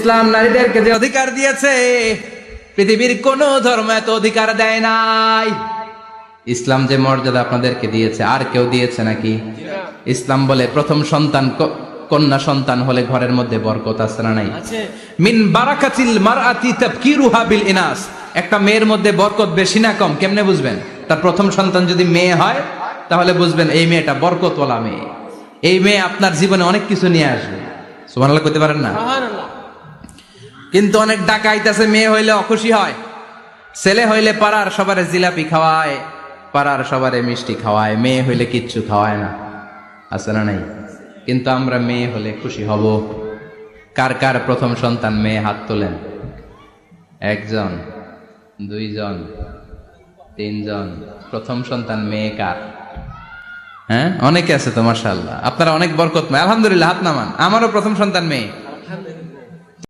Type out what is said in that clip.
ইসলাম নারীদেরকে যে অধিকার দিয়েছে পৃথিবীর কোন ধর্ম এত অধিকার দেয় নাই। ইসলাম যে মর্যাদা আপনাদেরকে দিয়েছে আর কেউ দিয়েছে নাকি? ইসলাম বলে প্রথম সন্তান কন্যা সন্তান হলে ঘরের মধ্যে বরকত আছে না নাই? মিন বারাকাতিল মারআতি তাবকিরুহা বিল ইনাস। একটা মেয়ের মধ্যে বরকত বেশি না কম কেমনে বুঝবেন? তার প্রথম সন্তান যদি মেয়ে হয় তাহলে বুঝবেন এই মেয়েটা বরকতওয়ালা মেয়ে, এই মেয়ে আপনার জীবনে অনেক কিছু নিয়ে আসবে। সুবহানাল্লাহ কইতে পারেন না? কিন্তু অনেক ডাকাইতেছে মেয়ে হইলে অখুশি হয়, ছেলে হইলে পাড়ার সবারে জিলাপি খাওয়ায়, পাড়ার সবারে মিষ্টি খাওয়ায়, মেয়ে হইলে কিচ্ছু খাওয়ায় না, আছে না নাই? কিন্তু আমরা মেয়ে হলে খুশি হব। কার কার প্রথম সন্তান মেয়ে হাত তোলেন? একজন, দুইজন, তিনজন। প্রথম সন্তান মেয়ে কার? হ্যাঁ, অনেকে আছে তো মাশাআল্লাহ, আপনারা অনেক বরকতময়। আলহামদুলিল্লাহ, হাত নামান। আমারও প্রথম সন্তান মেয়ে।